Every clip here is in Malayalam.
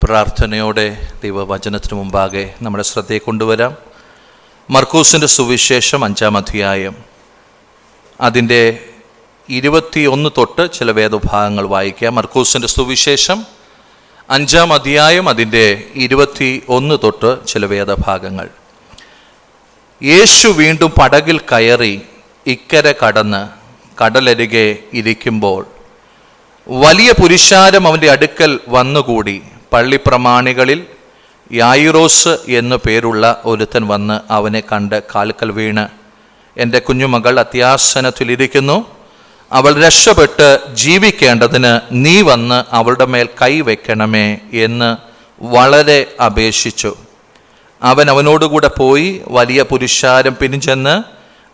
പ്രാർത്ഥനയോടെ ദൈവവചനത്തിനു മുമ്പാകെ നമ്മുടെ ശ്രദ്ധയെ കൊണ്ടുവരാം. മർക്കോസിൻ്റെ സുവിശേഷം 5-ാം അധ്യായം അതിൻ്റെ 21 തൊട്ട് ചില വേദഭാഗങ്ങൾ വായിക്കാം. മർക്കോസിൻ്റെ സുവിശേഷം 5-ാം അധ്യായം അതിൻ്റെ 21 തൊട്ട് ചില വേദഭാഗങ്ങൾ. യേശു വീണ്ടും പടകിൽ കയറി ഇക്കരെ കടന്ന് കടലരികെ ഇരിക്കുമ്പോൾ വലിയ പുരുഷാരം അവൻ്റെ അടുക്കൽ വന്നുകൂടി. പള്ളിപ്രമാണികളിൽ യായിറോസ് എന്നു പേരുള്ള ഒരുത്തൻ വന്ന് അവനെ കണ്ട് കാൽക്കൽ വീണ്, എൻ്റെ കുഞ്ഞുമകൾ അത്യാസനത്തിലിരിക്കുന്നു, അവൾ രക്ഷപ്പെട്ട് ജീവിക്കേണ്ടതിന് നീ വന്ന് അവളുടെ മേൽ കൈവയ്ക്കണമേ എന്ന് വളരെ അപേക്ഷിച്ചു. അവനോടുകൂടെ പോയി വലിയ പുരുഷാരം പിൻചെന്ന്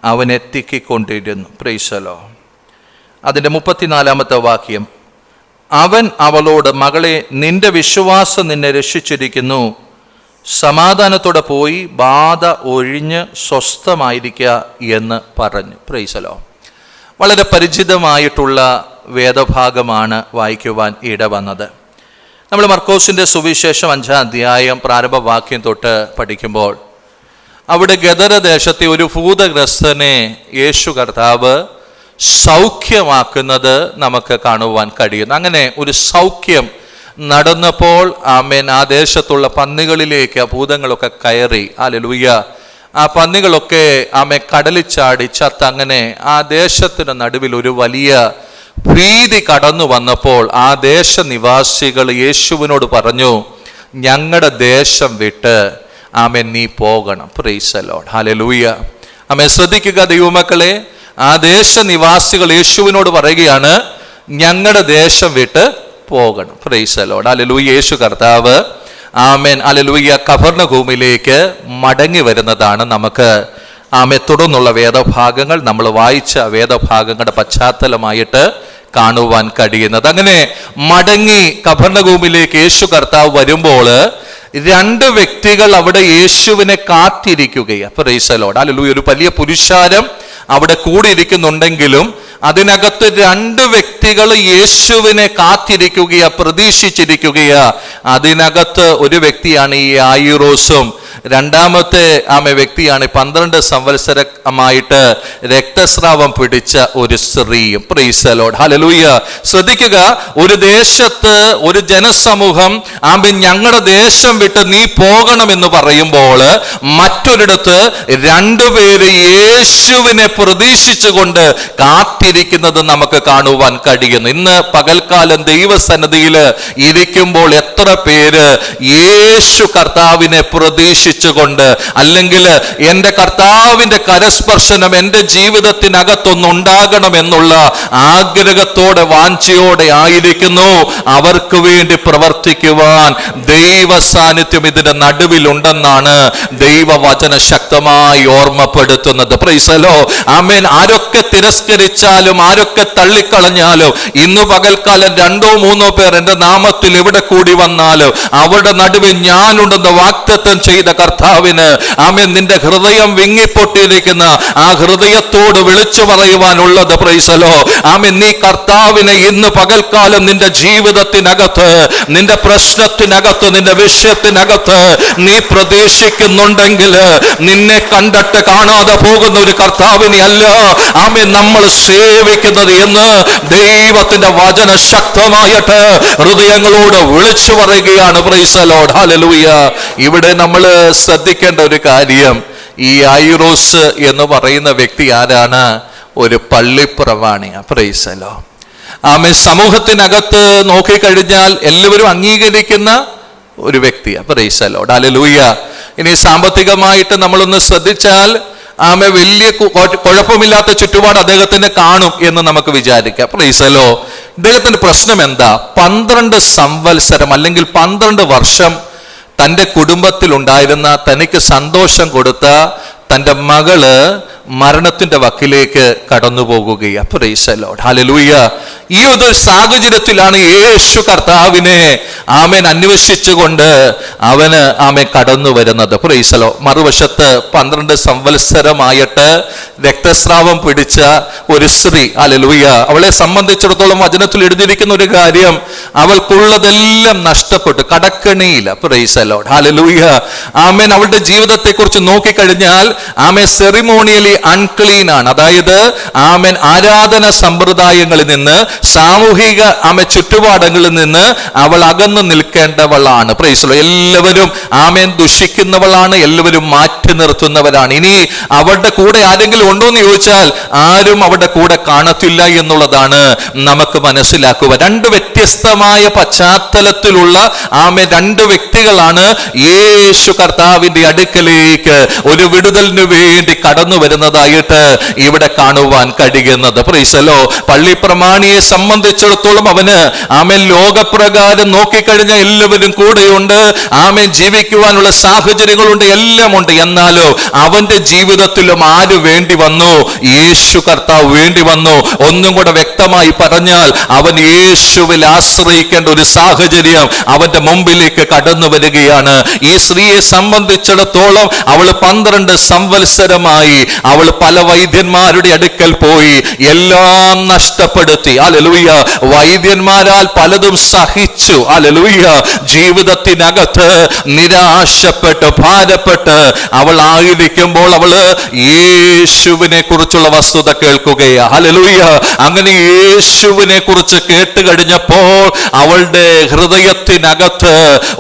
അവനെ തിക്കിക്കൊണ്ടിരുന്നു. Price the Lord. അതിൻ്റെ 34-ാമത്തെ വാക്യം, അവൻ അവളോട്, മകളെ, നിന്റെ വിശ്വാസം നിന്നെ രക്ഷിച്ചിരിക്കുന്നു, സമാധാനത്തോടെ പോയി ബാധ ഒഴിഞ്ഞ് സ്വസ്ഥമായിരിക്കുക എന്ന് പറഞ്ഞു. Praise the Lord. വളരെ പരിചിതമായിട്ടുള്ള വേദഭാഗമാണ് വായിക്കുവാൻ ഇടവന്നത്. നമ്മൾ മർക്കോസിൻ്റെ സുവിശേഷം 5-ാം അധ്യായം പ്രാരംഭവാക്യം തൊട്ട് പഠിക്കുമ്പോൾ അവിടെ ഗദരദേശത്തെ ഒരു ഭൂതഗ്രസ്തനെ യേശു കർത്താവ് സൗഖ്യമാക്കുന്നത് നമുക്ക് കാണുവാൻ കഴിയുന്നു. അങ്ങനെ ഒരു സൗഖ്യം നടന്നപ്പോൾ ആ ദേശത്തുള്ള പന്നികളിലേക്ക് ആ ഭൂതങ്ങളൊക്കെ കയറി. ഹല്ലേലൂയ. ആ പന്നികളൊക്കെ കടലിൽ ചാടി ചത്ത്. അങ്ങനെ ആ ദേശത്തിന് നടുവിൽ ഒരു വലിയ ഭീതി കടന്നു വന്നപ്പോൾ ആ ദേശനിവാസികൾ യേശുവിനോട് പറഞ്ഞു, ഞങ്ങളുടെ ദേശം വിട്ട് നീ പോകണം. Price the Lord. ഹല്ലേലൂയ. ശ്രദ്ധിക്കുക ദൈവമക്കളെ, ആ ദേശനിവാസികൾ യേശുവിനോട് പറയുകയാണ്, ഞങ്ങളുടെ ദേശം വിട്ട് പോകണം. Price the Lord. ഹല്ലേലൂയ. യേശു കർത്താവ് ഹല്ലേലൂയ കഫർന്നഹൂമിലേക്ക് മടങ്ങി വരുന്നതാണ് നമുക്ക് തുടർന്നുള്ള വേദഭാഗങ്ങൾ, നമ്മൾ വായിച്ച വേദഭാഗങ്ങളുടെ പശ്ചാത്തലമായിട്ട് കാണുവാൻ കഴിയുന്നത്. അങ്ങനെ മടങ്ങി കഫർന്നഹൂമിലേക്ക് യേശു കർത്താവ് വരുമ്പോൾ 2 വ്യക്തികൾ അവിടെ യേശുവിനെ കാത്തിരിക്കുകയാണ്. Price the Lord. ഹല്ലേലൂയ. ഒരു വലിയ പുരുഷാരം അവിടെ കൂടിയിരിക്കുന്നുണ്ടെങ്കിലും അതിനകത്ത് 2 വ്യക്തികൾ യേശുവിനെ കാത്തിരിക്കുകയാ, പ്രതീക്ഷിച്ചിരിക്കുകയാ. അതിനകത്ത് ഒരു വ്യക്തിയാണ് ഈ യായിറോസും, രണ്ടാമത്തെ വ്യക്തിയാണ് 12 സംവത്സരമായിട്ട് രക്തസ്രാവം പിടിച്ച ഒരു സ്ത്രീയും. Price the Lord. ഹല്ലേലൂയ. ശ്രദ്ധിക്കുക, ഒരു ദേശത്ത് ഒരു ജനസമൂഹം ഞങ്ങളുടെ ദേശം വിട്ട് നീ പോകണമെന്ന് പറയുമ്പോൾ മറ്റൊരിടത്ത് 2 പേര് യേശുവിനെ പ്രതീക്ഷിച്ചുകൊണ്ട് കാത്തിരിക്കുന്നത് നമുക്ക് കാണുവാൻ കഴിയുന്നു. ഇന്ന് പകൽക്കാലം ദൈവസന്നിധിയിൽ ഇരിക്കുമ്പോൾ എത്ര പേര് യേശു കർത്താവിനെ പ്രതീക്ഷിച്ചുകൊണ്ട്, അല്ലെങ്കിൽ എൻ്റെ കർത്താവിൻ്റെ കരസ്പർശനം എൻ്റെ ജീവിതത്തിനകത്തൊന്നുണ്ടാകണമെന്നുള്ള ആഗ്രഹത്തോടെ വാഞ്ചയോടെ ആയിരിക്കുന്നു. അവർക്ക് വേണ്ടി പ്രവർത്തിക്കുവാൻ ദൈവ സാന്നിധ്യം ഇതിന്റെ നടുവിലുണ്ടെന്നാണ് ദൈവവചന ശക്തമായി ഓർമ്മപ്പെടുത്തുന്നത്. Praise the Lord. ആമേൻ. ആരൊക്കെ തിരസ്കരിച്ചാലും ആരൊക്കെ തള്ളിക്കളഞ്ഞാലും ഇന്ന് പകൽക്കാലം 2-3 പേർ എൻ്റെ നാമത്തിൽ എവിടെ കൂടി വന്നാലും അവരുടെ നടുവിൽ ഞാനുണ്ടെന്ന് വാഗ്ദത്തം ചെയ്ത കർത്താവിന് നിന്റെ ഹൃദയം വിങ്ങിപ്പൊട്ടിയിരിക്കുന്ന ആ ഹൃദയത്തോട് വിളിച്ചു പറയുവാനുള്ളത്, പ്രൈസ് ദി ലോർഡ്, നീ കർത്താവിനെ ഇന്ന് പകൽക്കാലം നിന്റെ ജീവിതത്തിനകത്ത്, നിന്റെ പ്രശ്നത്തിനകത്ത്, നിന്റെ വിഷയത്തിനകത്ത് നീ പ്രതീക്ഷിക്കുന്നുണ്ടെങ്കിൽ നിന്നെ കണ്ടിട്ട് കാണാതെ പോകുന്ന ഒരു കർത്താവിനെ അല്ല നമ്മൾ സേവിക്കുന്നത് എന്ന് ദൈവത്തിന്റെ വചന ശക്തമായിട്ട് ഹൃദയങ്ങളോട് വിളിച്ചു പറയുകയാണ്. Price the Lord. ഹല്ലേലൂയ. ഇവിടെ നമ്മൾ ശ്രദ്ധിക്കേണ്ട ഒരു കാര്യം, ഈ യായിറോസ് എന്ന് പറയുന്ന വ്യക്തി ആരാണ്? ഒരു പള്ളിപ്രമാണിയാണ്. Praise the Lord. സമൂഹത്തിനകത്ത് നോക്കിക്കഴിഞ്ഞാൽ എല്ലാവരും അംഗീകരിക്കുന്ന ഒരു വ്യക്തിയാണ്. Praise the Lord. ഹല്ലേലൂയ. ഇനി സാമ്പത്തികമായിട്ട് നമ്മളൊന്ന് ശ്രദ്ധിച്ചാൽ വലിയ കുഴപ്പമില്ലാത്ത ചുറ്റുപാട് അദ്ദേഹത്തിന് കാണും എന്ന് നമുക്ക് വിചാരിക്കാം. Price the Lord. ഇദ്ദേഹത്തിന്റെ പ്രശ്നം എന്താ? 12 സംവത്സരം അല്ലെങ്കിൽ 12 വർഷം തൻ്റെ കുടുംബത്തിൽ ഉണ്ടായിരുന്ന, തനിക്ക് സന്തോഷം കൊടുത്ത, തൻ്റെ മകള് മരണത്തിന്റെ വക്കിലേക്ക് കടന്നു പോകുകയാണ്. Price the Lord, hallelujah. ഈ ഒരു സാഹചര്യത്തിലാണ് യേശു കർത്താവിനെ ആമേൻ അന്വേഷിച്ചുകൊണ്ട് അവന് ആമേൻ കടന്നു വരുന്നത്. Price the Lord. മറുവശത്ത് 12 സംവത്സരമായിട്ട് രക്തസ്രാവം പിടിച്ച ഒരു സ്ത്രീ, ഹല്ലേലൂയ. അവളെ സംബന്ധിച്ചിടത്തോളം വചനത്തിൽ എഴുതിയിരിക്കുന്ന ഒരു കാര്യം, അവൾക്കുള്ളതെല്ലാം നഷ്ടപ്പെട്ടു, കടക്കണിയില്ല. പ്രൈസ് ദി ലോർഡ്, ഹല്ലേലൂയ. ആമേൻ. അവളുടെ ജീവിതത്തെ കുറിച്ച് നോക്കിക്കഴിഞ്ഞാൽ ആമേൻ സെറിമോണിയലി അൺക്ലീൻ ആണ്. അതായത് ആമേൻ ആരാധന സമ്പ്രദായങ്ങളിൽ നിന്ന്, സാമൂഹിക ചുറ്റുപാടുകളിൽ നിന്ന് അവൾ അകന്നു നിൽക്കേണ്ടവളാണ്. Price the Lord. എല്ലാവരും ആമേൻ ദുഷിക്കുന്നവളാണ്, എല്ലാവരും മാറ്റി നിർത്തുന്നവരാണ്. ഇനി അവരുടെ കൂടെ ആരെങ്കിലും ഉണ്ടോ എന്ന് ചോദിച്ചാൽ ആരും അവരുടെ കൂടെ കാണത്തില്ല എന്നുള്ളതാണ് നമുക്ക് മനസ്സിലാക്കുക. 2 വ്യത്യസ്തമായ പശ്ചാത്തലത്തിലുള്ള ആമേൻ 2 വ്യക്തികളാണ് യേശു കർത്താവിന്റെ അടുക്കലേക്ക് ഒരു വിടുതലിന് വേണ്ടി കടന്നു വരുന്നതായിട്ട് ഇവിടെ കാണുവാൻ കഴിയുന്നത്. Price the Lord. പള്ളി പ്രമാണിയെ സംബന്ധിച്ചിടത്തോളം അവന് ആമേൻ ലോകപ്രകാരം നോക്കിക്കഴിഞ്ഞാൽ എല്ലാവരും കൂടെയുണ്ട്, ആമേൻ ജീവിക്കുവാനുള്ള സാഹചര്യങ്ങളുണ്ട്, എല്ലാം ഉണ്ട്. എന്നാലോ അവന്റെ ജീവിതത്തിലും ആര് വേണ്ടി വന്നു? യേശു കർത്താവ് വേണ്ടി വന്നു. ഒന്നും കൂടെ വ്യക്തമായി പറഞ്ഞാൽ അവൻ യേശുവിൽ ആശ്രയിക്കേണ്ട ഒരു സാഹചര്യം അവന്റെ മുമ്പിലേക്ക് കടന്നു വരികയാണ്. ഈ സ്ത്രീയെ സംബന്ധിച്ചിടത്തോളം അവൾ 12 സംവത്സരമായി അവൾ പല വൈദ്യന്മാരുടെ അടുക്കൽ പോയി, എല്ലാം നഷ്ടപ്പെടുത്തി. ഹല്ലേലൂയ. വൈദ്യന്മാരാൽ പലതും സഹിച്ചു. ഹല്ലേലൂയ. ജീവിതത്തിനകത്ത് നിരാശപ്പെട്ട് ഭാരപ്പെട്ട് അവൾ ആയിരിക്കുമ്പോൾ അവള് യേശുവിനെ കുറിച്ചുള്ള വസ്തുത കേൾക്കുകയാ. ഹല്ലേലൂയ. അങ്ങനെ യേശുവിനെ കുറിച്ച് കേട്ട് കഴിഞ്ഞപ്പോൾ അവളുടെ ഹൃദയത്തിനകത്ത്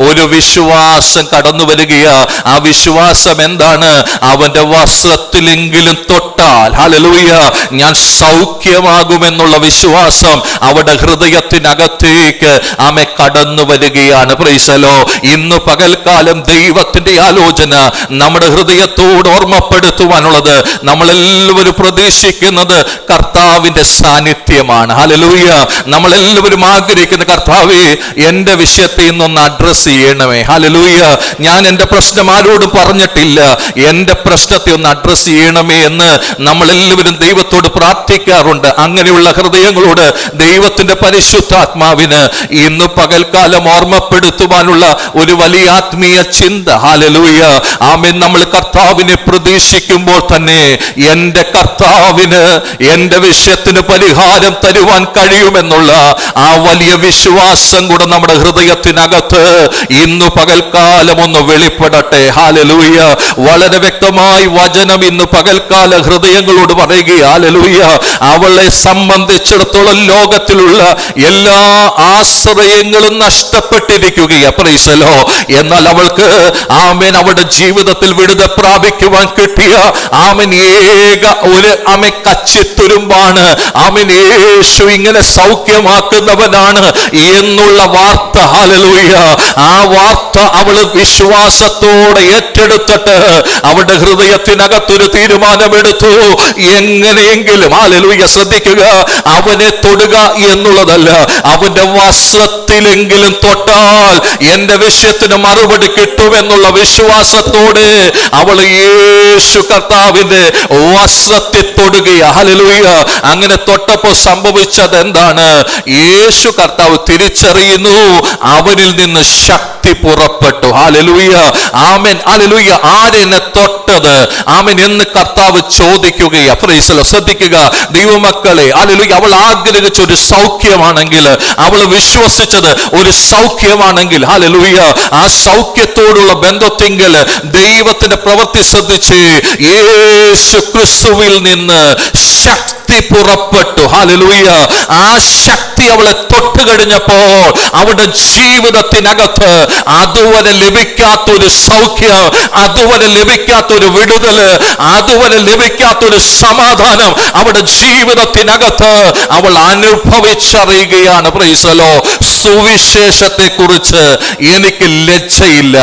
ഒരു വിശ്വാസം കടന്നു വരികയാ. ആ വിശ്വാസം എന്താണ്? അവന്റെ വസ്ത്രത്തിലെങ്കിലും തൊട്ടാൽ, ഹല്ലേലൂയ, ഞാൻ സൗഖ്യമാകുമെന്നുള്ള വിശ്വാസം അവരുടെ ഹൃദയത്തിനകത്തേക്ക് ആമേ കടന്നു വരികയാണ്. Price the Lord. ഇന്ന് പകൽക്കാലം ദൈവത്തിന്റെ ആലോചന നമ്മുടെ ഹൃദയത്തോട് ഓർമ്മപ്പെടുത്തുവാനുള്ളത്, നമ്മളെല്ലാവരും പ്രതീക്ഷിക്കുന്നത് കർത്താവിന്റെ സാന്നിധ്യമാണ്. ഹല്ലേലൂയ. നമ്മളെല്ലാവരും ആഗ്രഹിക്കുന്ന, കർത്താവേ എന്റെ വിഷയത്തെ ഇന്നൊന്ന് അഡ്രസ് ചെയ്യണമേ. ഹല്ലേലൂയ. ഞാൻ എന്റെ പ്രശ്നം ആരോടും പറഞ്ഞിട്ടില്ല, എന്റെ പ്രശ്നത്തെ ഒന്ന് അഡ്രസ് ചെയ്യണമേ എന്ന് നമ്മളെല്ലാവരും ദൈവത്തോട് പ്രാർത്ഥിക്കാറുണ്ട്. അങ്ങനെയുള്ള ഹൃദയങ്ങളോട് ദൈവത്തിന്റെ പരിശുദ്ധാത്മാവിന് ഇന്ന് പകൽക്കാലം ഓർമ്മപ്പെടുത്തുവാനുള്ള ഒരു വലിയ ആത്മീയ ചിന്ത. ഹല്ലേലൂയ. ആമേൻ. നമ്മൾ കർത്താവിനെ പ്രതീക്ഷിക്കുമ്പോൾ തന്നെ എന്റെ കർത്താവിന് എന്റെ വിഷയത്തിന് പരിഹാരം തരുവാൻ കഴിയുമെന്നുള്ള ആ വലിയ വിശ്വാസം കൂടെ നമ്മുടെ ഹൃദയത്തിനകത്ത് ഇന്ന് പകൽക്കാലം ഒന്ന് വെളിപ്പെടട്ടെ. ഹല്ലേലൂയ. വളരെ വ്യക്തമായി വചനം ഇന്ന് പകൽക്കാല ഹൃദയങ്ങളോട് പറയുക. ഹല്ലേലൂയ. അവളെ സംബന്ധിച്ചിടത്തോളം ലോകത്തിലുള്ള എല്ലാ ആശ്രയങ്ങളും നഷ്ടപ്പെട്ടിരിക്കുകയാണ്. Praise the Lord. എന്നാൽ അവൾക്ക് ആമേൻ അവളുടെ ജീവിതത്തിൽ വിടുതൽ പ്രാപിക്കുവാൻ കിട്ടിയ ആമേൻ ഏക ഒരു ആമേൻ കച്ചിത്തുരുമ്പാണ്. ആമേൻ യേശു ഇങ്ങനെ സൗഖ്യമാക്കുന്നവനാണ് എന്നുള്ള വാർത്ത. ഹല്ലേലൂയ. ആ വാർത്ത അവള് വിശ്വാസത്തോടെ ഏറ്റെടുത്തിട്ട് അവളുടെ ഹൃദയത്തിനകത്തൊരു തീരുമാനമെടുത്തു. എങ്ങനെയെങ്കിലും, ഹല്ലേലൂയ, ശ്രദ്ധിക്കുക, അവനെ തൊടുക എന്നുള്ളതല്ല, അവന്റെ വസ്ത്രത്തിലെങ്കിലും തൊട്ടാൽ എന്റെ വിഷയത്തിന് മറുപടി കിട്ടുമെന്നുള്ള വിശ്വാസത്തോടെ അവൾ യേശു കർത്താവിന്റെ വസ്ത്രത്തിൽ തൊടുകയാ. ഹല്ലേലൂയ. അങ്ങനെ തൊട്ടപ്പോൾ സംഭവിച്ചത് എന്താണ്? യേശു കർത്താവ് തിരിച്ചറിയുന്നു, അവനിൽ നിന്ന് ശക്തി പുറപ്പെട്ടു. ഹല്ലേലൂയ. ആമേൻ. ഹല്ലേലൂയ. ആരെന്നെ തൊട്ടത് ആമേൻ എന്ന് കർത്താവ് ചോദിക്കുകയാ. Price the Lord. ശ്രദ്ധിക്കുക ദൈവമക്കളെ. ഹല്ലേലൂയ. അവൾ ആഗ്രഹിച്ച ഒരു സൗഖ്യമാണെങ്കിൽ, അവൾ വിശ്വസിച്ചത് ഒരു സൗഖ്യമാണെങ്കിൽ, ഹല്ലേലൂയ, ആ സൗഖ്യത്തോടുള്ള ബന്ധത്തിങ്കിൽ ദൈവത്തിന്റെ പ്രവൃത്തി ശ്രദ്ധിച്ച് യേശു ക്രിസ്തുവിൽ നിന്ന് ശക്തി പുറപ്പെട്ടു. ഹല്ലേലൂയ. ആ ശക്തി അവളെ തൊട്ട് കഴിഞ്ഞപ്പോൾ അവളുടെ ജീവിതത്തിനകത്ത് അതുവരെ ലഭിക്കാത്തൊരു സൗഖ്യം, അതുവരെ ലഭിക്കാത്തൊരു വിടുതല്, അതുവരെ ലഭിക്കാത്തൊരു സമാധാനം അവളുടെ ജീവിതത്തിനകത്ത് അവൾ അനുഭവിച്ചറിയുകയാണ്. Price the Lord. സുവിശേഷത്തെ കുറിച്ച് എനിക്ക് ലജ്ജയില്ല.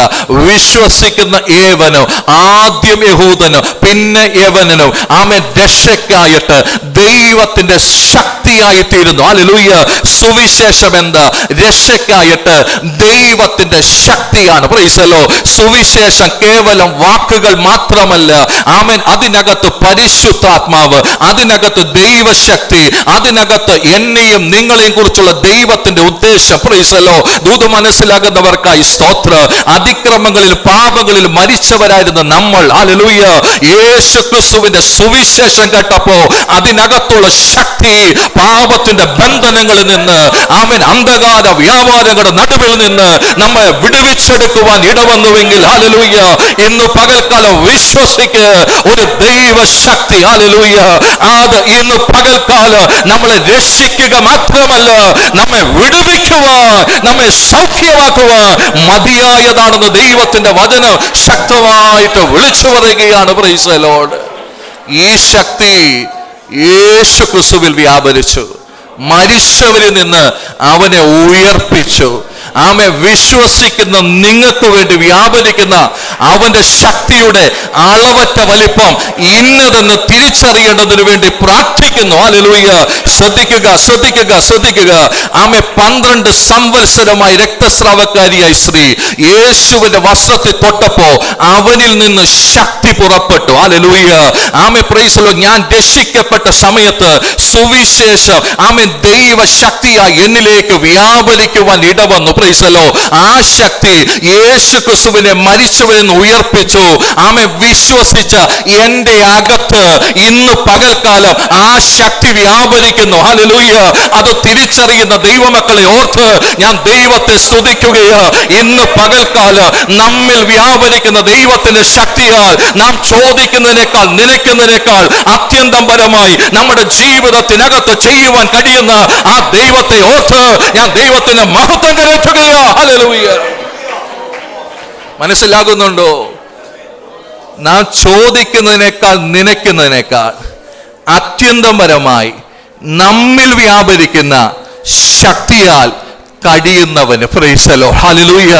വിശ്വസിക്കുന്ന ഏവനോ, ആദ്യം യഹൂദനോ പിന്നെ യവനനോ, ആമേൻ, രക്ഷയ്ക്കായിട്ട് ദൈവത്തിന്റെ ശക്തിയായി തീരുന്നു. ഹല്ലേലൂയ. സുവിശേഷം എന്താ? രക്ഷയ്ക്കായിട്ട് ദൈവത്തിന്റെ ശക്തിയാണ്. പ്രൈസലോ. സുവിശേഷം കേവലം വാക്കുകൾ മാത്രമല്ല. ആമേൻ. അതിനകത്ത് പരിശുദ്ധാത്മാവ്, അതിനകത്ത് ദൈവശക്തി, അതിനകത്ത് എന്നെയും നിങ്ങളെയും കുറിച്ചുള്ള ദൈവത്തിന്റെ ഉദ്ദേശം. പ്രൈസലോ. ദൂത് മനസ്സിലാകുന്നവർക്കായി സ്തോത്ര. അതിക്രമങ്ങളിൽ പാപങ്ങളിൽ മരിച്ചവരായിരുന്ന നമ്മൾ, ഹല്ലേലൂയ, യേശു ക്രിസ്തുവിന്റെ സുവിശേഷം കേട്ടപ്പോ അതിനകത്തുള്ള ശക്തി, പാപത്തിന്റെ ബന്ധനങ്ങളിൽ നിന്ന്, ആമേൻ, അന്ധകാര വ്യാപാരങ്ങളുടെ നടുവിൽ നിന്ന് നമ്മെ വിടുവിച്ചെടുക്കുവാൻ ഇടവന്നുവെങ്കിൽ, ഹല്ലേലൂയ, ഇന്ന് പകൽക്കാലം വിശ്വസിക്ക്, ഒരു ദൈവശക്തി, ഹല്ലേലൂയ, അത് ഇന്ന് പകൽക്കാലം നമ്മളെ രക്ഷിക്കുക മാത്രമല്ല, നമ്മെ വിടുവിക്കുവാൻ, നമ്മെ സൗഖ്യമാക്കുവാൻ മതിയായതാണെന്ന് ദൈവത്തിന്റെ വചനം ശക്തമായിട്ട് വിളിച്ചു പറയുകയാണ്. Price the Lord. ഈ ശക്തി യേശു ക്രിസ്തുവിൽ വ്യാപരിച്ചു. മരിച്ചവരിൽ നിന്ന് അവനെ ഉയർപ്പിച്ചു. ആമേ. വിശ്വസിക്കുന്ന നിങ്ങൾക്ക് വേണ്ടി വ്യാപരിക്കുന്ന അവന്റെ ശക്തിയുടെ അളവറ്റ വലിപ്പം ഇന്നതെന്ന് തിരിച്ചറിയേണ്ടതിനു വേണ്ടി പ്രാർത്ഥിക്കുന്നു. ഹല്ലേലൂയ. ശ്രദ്ധിക്കുക, ശ്രദ്ധിക്കുക, ശ്രദ്ധിക്കുക. ആമേ. 12 സംവത്സരമായി രക്തസ്രാവക്കാരിയായ സ്ത്രീ യേശുവിന്റെ വസ്ത്രത്തിൽ തൊട്ടപ്പോ അവനിൽ നിന്ന് ശക്തി പുറപ്പെട്ടു. ഹല്ലേലൂയ. ആമേ. Praise the Lord. ഞാൻ രക്ഷിക്കപ്പെട്ട സമയത്ത് സുവിശേഷം, ആമേ, ദൈവശക്തിയായി എന്നിലേക്ക് വ്യാപരിക്കുവാൻ ഇടവന്നു. Praise the Lord. ആ ശക്തി യേശു ക്രിസ്തുവിനെ മരിച്ചവരിൽ നിന്ന് ഉയർപ്പിച്ചു. ആമേ. വിശ്വസിച്ച എന്റെ അകത്ത് ഇന്ന് പകൽക്കാലം ആ ശക്തി വ്യാപരിക്കുന്നു. ഹല്ലേലൂയ. അത് തിരിച്ചറിയുന്ന ദൈവമക്കളെ ഓർത്ത് ഞാൻ ദൈവത്തെ സ്തുതിക്കുകയാ. ഇന്ന് പകൽക്കാലം നമ്മിൽ വ്യാപരിക്കുന്ന ദൈവത്തിന്റെ ശക്തിയാൽ നാം ചോദിക്കുന്നതിനേക്കാൾ നനയ്ക്കുന്നതിനേക്കാൾ അത്യന്തം പരമായി നമ്മുടെ ജീവിതത്തിനകത്ത് ചെയ്യുവാൻ കഴിയുന്ന ആ ദൈവത്തെ ഓർത്ത് ഞാൻ ദൈവത്തിന് മഹത്വം കരയറ്റുകയാ. ഹല്ലേലൂയ. മനസ്സിലാകുന്നുണ്ടോ? നാം ചോദിക്കുന്നതിനേക്കാൾ നനയ്ക്കുന്നതിനേക്കാൾ അത്യന്തപരമായി നമ്മിൽ വ്യാപരിക്കുന്ന ശക്തിയാൽ കഴിയുന്നവന്. Praise the Lord. ഹല്ലേലൂയ.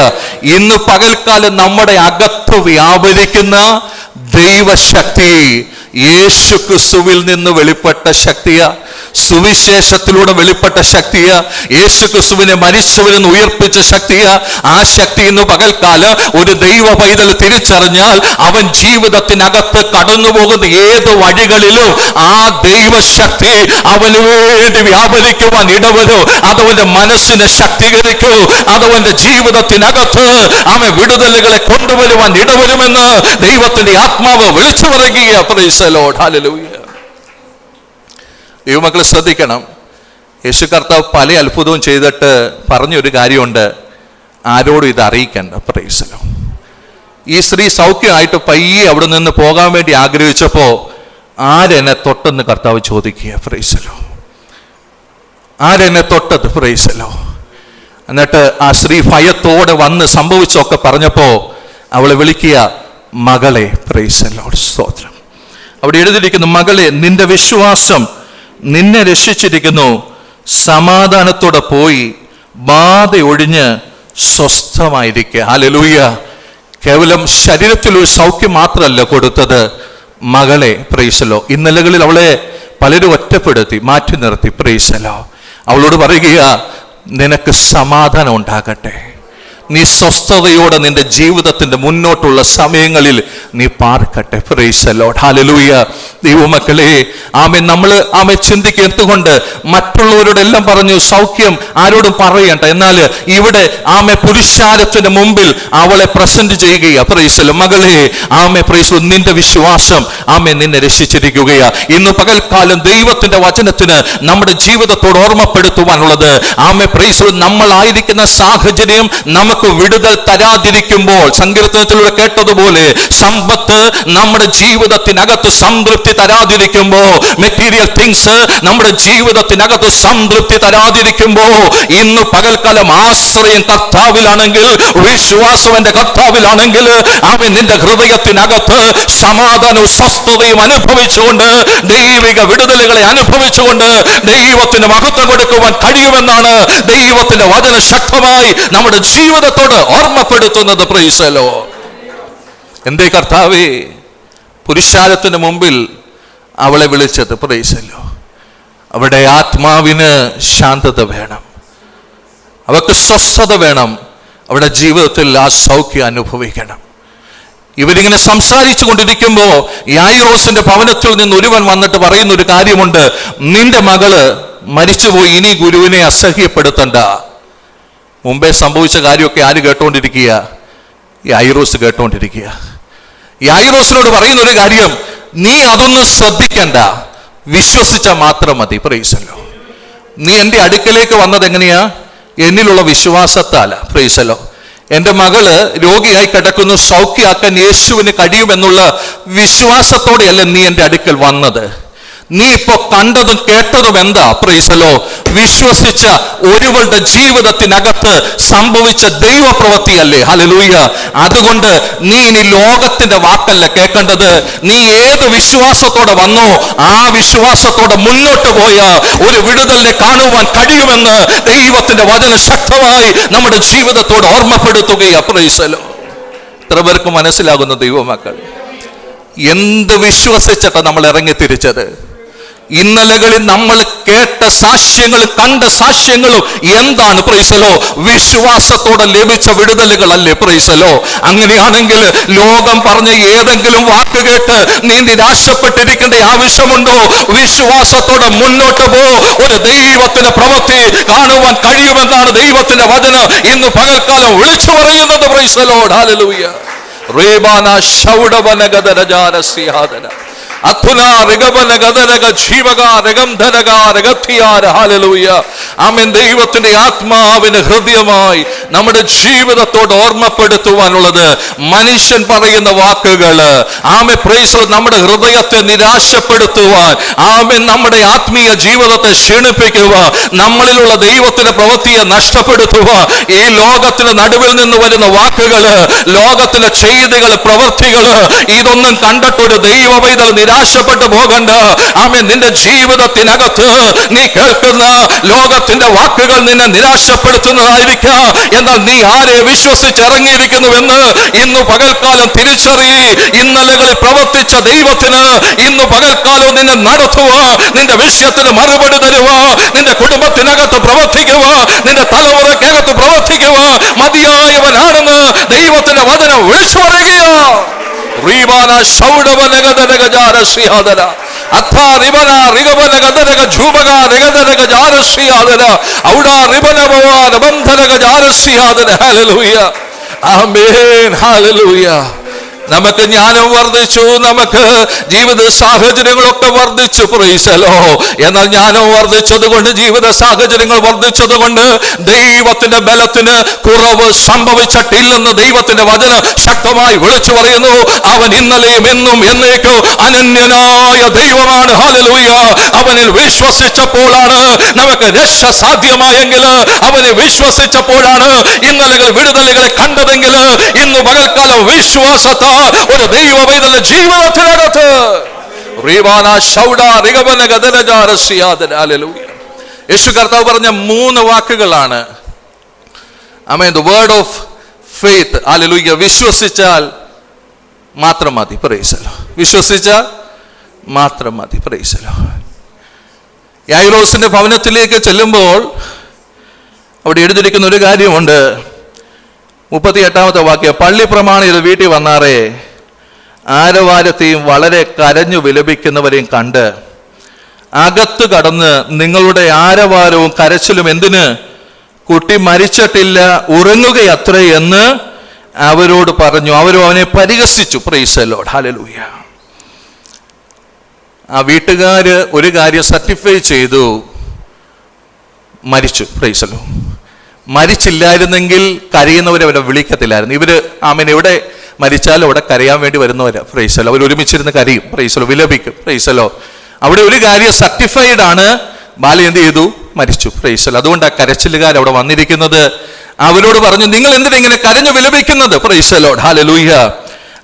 ഇന്ന് പകൽക്കാലം നമ്മുടെ അകത്ത് വ്യാപരിക്കുന്ന ദൈവശക്തി യേശു ക്രിസ്തുവിൽ നിന്ന് വെളിപ്പെട്ട ശക്തിയ, സുവിശേഷത്തിലൂടെ വെളിപ്പെട്ട ശക്തിയ, യേശു ക്രിസ്തുവിനെ മരിച്ചവരിൽ നിന്ന് ഉയർപ്പിച്ച ശക്തിയ. ആ ശക്തി ഇന്ന് പകൽക്കാലം ഒരു ദൈവ പൈതൽ തിരിച്ചറിഞ്ഞാൽ അവൻ ജീവിതത്തിനകത്ത് കടന്നു പോകുന്ന ഏത് വഴികളിലും ആ ദൈവശക്തി അവന് വേണ്ടി വ്യാപരിക്കുവാൻ ഇടവരും. അതവന്റെ മനസ്സിനെ ശക്തീകരിക്കൂ. അതവന്റെ ജീവിതത്തിനകത്ത് അവൻ വിടുതലുകളെ കൊണ്ടുവരുവാൻ ഇടവരുമെന്ന് ദൈവത്തിന്റെ ആത്മാവ് വിളിച്ചു പറയുക. Price the Lord. ഹല്ലേലൂയ. ദൈവമക്കളെ ശ്രദ്ധിക്കണം. യേശു കർത്താവ് പല അത്ഭുതവും ചെയ്തിട്ട് പറഞ്ഞൊരു കാര്യമുണ്ട്, ആരോടും ഇത് അറിയിക്കണ്ട. Price the Lord. ഈ സ്ത്രീ സൗഖ്യമായിട്ട് പയ്യെ അവിടെ നിന്ന് പോകാൻ വേണ്ടി ആഗ്രഹിച്ചപ്പോ ആരെന്നെ തൊട്ടെന്ന് കർത്താവ് ചോദിക്കുക. Price the Lord. ആരെന്നെ തൊട്ടത്? Praise the Lord. എന്നിട്ട് ആ സ്ത്രീ ഭയത്തോടെ വന്ന് സംഭവിച്ചൊക്കെ പറഞ്ഞപ്പോ അവളെ വിളിക്കുക, മകളെ. Price the Lord. സ്തോത്രം. അവിടെ എഴുതിയിരിക്കുന്നു, മകളെ, നിന്റെ വിശ്വാസം നിന്നെ രക്ഷിച്ചിരിക്കുന്നു. സമാധാനത്തോടെ പോയി ബാധ ഒഴിഞ്ഞ് സ്വസ്ഥമായിരിക്കുക. ഹല്ലേലൂയ. കേവലം ശരീരത്തിലൊരു സൗഖ്യം മാത്രമല്ല കൊടുത്തത്, മകളെ. Price the Lord. ഇന്നലകളിൽ അവളെ പലരും ഒറ്റപ്പെടുത്തി, മാറ്റി നിർത്തി. Price the Lord. അവളോട് പറയുക, നിനക്ക് സമാധാനം ഉണ്ടാകട്ടെ. നീ സ്വസ്ഥതയോടെ നിന്റെ ജീവിതത്തിന്റെ മുന്നോട്ടുള്ള സമയങ്ങളിൽ നീ പാർക്കട്ടെ. Praise the Lord. ഹല്ലേലൂയ. ദൈവമക്കളെ, ആമേ, നമ്മൾ ആമേ ചിന്തിക്കുക, എന്തുകൊണ്ട് മറ്റുള്ളവരോടെല്ലാം പറഞ്ഞു സൗഖ്യം ആരോടും പറയണ്ട, എന്നാൽ ഇവിടെ ആമേ പുരുഷാരത്തിന്റെ മുമ്പിൽ അവളെ പ്രസന്റ് ചെയ്യുകയാ. Price the Lord. മകളെ, ആമേ, പ്രൈസ് ദി ലോർഡ്, നിന്റെ വിശ്വാസം ആമേ നിന്നെ രക്ഷിച്ചിരിക്കുകയാ. ഇന്ന് പകൽക്കാലം ദൈവത്തിന്റെ വചനത്തിന് നമ്മുടെ ജീവിതത്തോട് ഓർമ്മപ്പെടുത്തുവാനുള്ളത്, ആമേ, പ്രൈസ് ദി ലോർഡ്, നമ്മളായിരിക്കുന്ന സാഹചര്യം നമുക്ക് വിടുതൽ തരാതിരിക്കുമ്പോൾ, സങ്കീർത്തനത്തിലൂടെ കേട്ടതുപോലെ, സമ്പത്ത് നമ്മുടെ ജീവിതത്തിനകത്ത് സംതൃപ്തി തരാതിരിക്കുമ്പോ, മെറ്റീരിയൽ തിങ്സ് നമ്മുടെ ജീവിതത്തിനകത്ത് സംതൃപ്തി തരാതിരിക്കുമ്പോ, ഇന്ന് പകൽക്കാലം ആശ്രയം കർത്താവിലാണെങ്കിൽ, വിശ്വാസം എന്റെ കർത്താവിലാണെങ്കിൽ, അവൻ നിന്റെ ഹൃദയത്തിനകത്ത് സമാധാനവും സ്വസ്ഥതയും അനുഭവിച്ചുകൊണ്ട്, ദൈവിക വിടുതലുകളെ അനുഭവിച്ചുകൊണ്ട് ദൈവത്തിന് മഹത്വം കൊടുക്കുവാൻ കഴിയുമെന്നാണ് ദൈവത്തിന്റെ വചന ശക്തമായി നമ്മുടെ ജീവിതത്തോട് ഓർമ്മപ്പെടുത്തുന്നത്. Praise the Lord. എന്തേ കർത്താവേ പുരുഷാരത്തിന് മുമ്പിൽ അവളെ വിളിച്ചത്? Praise the Lord. അവളുടെ ആത്മാവിന് ശാന്തത വേണം, അവൾക്ക് സ്വസ്ഥത വേണം, അവരുടെ ജീവിതത്തിൽ ആ സൗഖ്യം അനുഭവിക്കണം. ഇവരിങ്ങനെ സംസാരിച്ചു കൊണ്ടിരിക്കുമ്പോൾ യായിറോസിന്റെ ഭവനത്തിൽ നിന്ന് ഒരുവൻ വന്നിട്ട് പറയുന്ന ഒരു കാര്യമുണ്ട്, നിന്റെ മകള് മരിച്ചുപോയി, ഇനി ഗുരുവിനെ അസഹ്യപ്പെടുത്തണ്ട. മുമ്പേ സംഭവിച്ച കാര്യമൊക്കെ ആര് കേട്ടോണ്ടിരിക്കുക? യായിറോസ് കേട്ടോണ്ടിരിക്കുക. യായിറോസിനോട് പറയുന്ന ഒരു കാര്യം, നീ അതൊന്നും ശ്രദ്ധിക്കണ്ട, വിശ്വസിച്ച മാത്രം മതി. പ്രൈസല്ലോ. നീ എൻ്റെ അടുക്കലേക്ക് വന്നത് എങ്ങനെയാ? എന്നിലുള്ള വിശ്വാസത്താല. പ്രൈസല്ലോ. എൻ്റെ മകള് രോഗിയായി കിടക്കുന്നു, സൗഖ്യമാക്കാൻ യേശുവിന് കഴിയുമെന്നുള്ള വിശ്വാസത്തോടെയല്ല നീ എൻ്റെ അടുക്കൽ വന്നത്. നീ ഇപ്പൊ കണ്ടതും കേട്ടതും എന്താ? പ്രൈസലോ. വിശ്വസിച്ച ഒരുവളുടെ ജീവിതത്തിനകത്ത് സംഭവിച്ച ദൈവപ്രവൃത്തിയല്ലേ. ഹല്ലേലൂയ. അതുകൊണ്ട് നീ ഇനി ലോകത്തിന്റെ വാക്കല്ല കേൾക്കേണ്ടത്. നീ ഏത് വിശ്വാസത്തോടെ വന്നോ ആ വിശ്വാസത്തോടെ മുന്നോട്ട് പോയ ഒരു വിടുതലിനെ കാണുവാൻ കഴിയുമെന്ന് ദൈവത്തിന്റെ വചനം ശക്തമായി നമ്മുടെ ജീവിതത്തോട് ഓർമ്മപ്പെടുത്തുകയാ. പ്രൈസലോ. എത്ര പേർക്ക് മനസ്സിലാകുന്ന ദൈവമക്കൾ? എന്ത് വിശ്വസിച്ചിട്ടാ നമ്മൾ ഇറങ്ങി തിരിച്ചത്? ഇന്നലകളിൽ നമ്മൾ കേട്ട സാക്ഷ്യങ്ങളും കണ്ട സാക്ഷ്യങ്ങളും എന്താണ്? പ്രൈസലോ. വിശ്വാസത്തോടെ ലഭിച്ച വിടുതലുകളല്ലേ. പ്രൈസലോ. അങ്ങനെയാണെങ്കിൽ ലോകം പറഞ്ഞ ഏതെങ്കിലും വാക്ക് കേട്ട് നീ നിരാശപ്പെട്ടിരിക്കേണ്ട ആവശ്യമുണ്ടോ? വിശ്വാസത്തോടെ മുന്നോട്ട് പോ. ഒരു ദൈവത്തിന്റെ പ്രവൃത്തി കാണുവാൻ കഴിയുമെന്നാണ് ദൈവത്തിന്റെ വചനം ഇന്ന് പകൽക്കാലം വിളിച്ചു പറയുന്നത്. പ്രൈസലോ. ഹല്ലേലൂയ. റേബാന ശൗഡവനഗദരജാരസിയാദന അത്തുലാ രഗബന ഗദരഗ ജീവക രഗംധനക രഗത്തിയാര. ഹല്ലേലൂയ. ആമേൻ. ദൈവത്തിന്റെ ആത്മാവിന് ഹൃദയമായി നമ്മുടെ ജീവിതത്തോട് ഓർമ്മപ്പെടുത്തുവാനുള്ളത് മനുഷ്യൻ പറയുന്ന വാക്കുകൾ. ആമേൻ. പ്രൈസ്. നമ്മുടെ ഹൃദയത്തെ നിരാശപ്പെടുത്തുവാൻ, ആമേൻ, നമ്മുടെ ആത്മീയ ജീവിതത്തെ ക്ഷീണിപ്പിക്കുക, നമ്മളിലുള്ള ദൈവത്തിന്റെ പ്രവൃത്തിയെ നഷ്ടപ്പെടുത്തുക, ഈ ലോകത്തിന്റെ നടുവിൽ നിന്ന് വരുന്ന വാക്കുകള്, ലോകത്തിലെ ചെയ്തികള്, പ്രവൃത്തികള്, ഇതൊന്നും കണ്ടിട്ടൊരു ദൈവ പൈതൽ നിരാശപ്പെട്ടു പോകണ്ട. ആമേൻ. നിന്റെ ജീവിതത്തിനകത്ത് നീ കേൾക്കുന്ന ലോകത്തിന്റെ വാക്കുകൾ നിന്നെ നിരാശപ്പെടുത്തുന്നതായിരിക്കാം. എന്നാൽ നീ ആരെ വിശ്വസിച്ചിറങ്ങിയിരിക്കുന്നുവെന്ന് ഇന്ന് പകൽക്കാലം തിരിച്ചറി. ഇന്നലകളിൽ പ്രവർത്തിച്ച ദൈവത്തിന് ഇന്ന് പകൽക്കാലം നിന്നെ നടത്തുക, നിന്റെ വിഷയത്തിന് മറുപടി തരുക, നിന്റെ കുടുംബത്തിനകത്ത് പ്രവർത്തിക്കുക, നിന്റെ തലമുറക്കകത്ത് പ്രവർത്തിക്കുക മതിയായവനാണെന്ന് ദൈവത്തിന്റെ വചനം വിളിച്ചു പറയുകയോ. റീബാന ശൗഡവനഗദരഗജാരശ്രീയാദന അത്ഥാ റിബന റിഗബന ഗദരഗ ജൂബഗ രഗദരഗ ജാരശ്രീയാദന ഔഡാ റിബന ഭവാന ബന്ധനഗ ജാരശ്രീയാദന. ഹല്ലേലൂയ. ആമേൻ. ഹല്ലേലൂയ. നമുക്ക് ജ്ഞാനം വർദ്ധിച്ചു, നമുക്ക് ജീവിത സാഹചര്യങ്ങളൊക്കെ വർദ്ധിച്ചു. പ്രൈസലോ. എന്നാൽ ജ്ഞാനം വർദ്ധിച്ചത് കൊണ്ട്, ജീവിത സാഹചര്യങ്ങൾ വർദ്ധിച്ചത് കൊണ്ട് ദൈവത്തിന്റെ ബലത്തിന് കുറവ് സംഭവിച്ചിട്ടില്ലെന്ന് ദൈവത്തിന്റെ വചനം ശക്തമായി വിളിച്ചു പറയുന്നു. അവൻ ഇന്നലെയും എന്നും എന്നേക്കും അനന്യനായ ദൈവമാണ്. ഹല്ലേലൂയ. അവനിൽ വിശ്വസിച്ചപ്പോഴാണ് നമുക്ക് രക്ഷ സാധ്യമായെങ്കിൽ, അവനെ വിശ്വസിച്ചപ്പോഴാണ് ഇന്നലകൾ വിടുതലുകളെ കണ്ടതെങ്കിൽ, ഇന്ന് പകൽക്കാലം വിശ്വാസത്താൽ ഒരു ദൈവ പൈതലിന്റെ ജീവിതത്തിനകത്ത് യേശു കർത്താവ് പറഞ്ഞ 3 വാക്കുകളാണ്. ആമേൻ. The word of faith. ഹല്ലേലൂയ. വിശ്വസിച്ചാൽ മാത്രം മതി. പ്രൈസലോ. വിശ്വസിച്ചാൽ മാത്രം മതി. പ്രൈസലോ. യായിറോസിന്റെ ഭവനത്തിലേക്ക് ചെല്ലുമ്പോൾ അവിടെ എഴുതിയിരിക്കുന്ന ഒരു കാര്യമുണ്ട്. 38ാമത്തെ വാക്യം. പള്ളി പ്രമാണിയുടെ വീട്ടിൽ വന്നാറേ ആരവാരത്തെയും വളരെ കരഞ്ഞു വിലപിക്കുന്നവരെയും കണ്ട് അകത്ത് കടന്ന് നിങ്ങളുടെ ആരവാരവും കരച്ചിലും എന്തിന്? കുട്ടി മരിച്ചിട്ടില്ല, ഉറങ്ങുകയത്രേ എന്ന് അവരോട് പറഞ്ഞു. അവരും അവനെ പരിഹസിച്ചു. Praise the Lord. ഹല്ലേലൂയ. ആ വീട്ടുകാര് ഒരു കാര്യം സർട്ടിഫൈ ചെയ്തു, മരിച്ചു. Praise the Lord. മരിച്ചില്ലായിരുന്നെങ്കിൽ കരയുന്നവരെ അവരെ വിളിക്കത്തില്ലായിരുന്നു. ഇവര് ആമേൻ എവിടെ മരിച്ചാലും അവിടെ കരയാൻ വേണ്ടി വരുന്നവരാ. പ്രൈസലോ. അവർ ഒരുമിച്ചിരുന്ന് കരയും. പ്രൈസലോ. വിലപിക്കും. പ്രൈസലോ. അവിടെ ഒരു കാര്യം സർട്ടിഫൈഡ് ആണ്. ബാല എന്ത് ചെയ്തു? മരിച്ചു. പ്രൈസലോ. അതുകൊണ്ട് ആ കരച്ചിലുകാർ അവിടെ വന്നിരിക്കുന്നത്. അവരോട് പറഞ്ഞു, നിങ്ങൾ എന്തിനാ ഇങ്ങനെ കരഞ്ഞു വിലപിക്കുന്നത്? പ്രൈസലോ. ഹല്ലേലൂയ.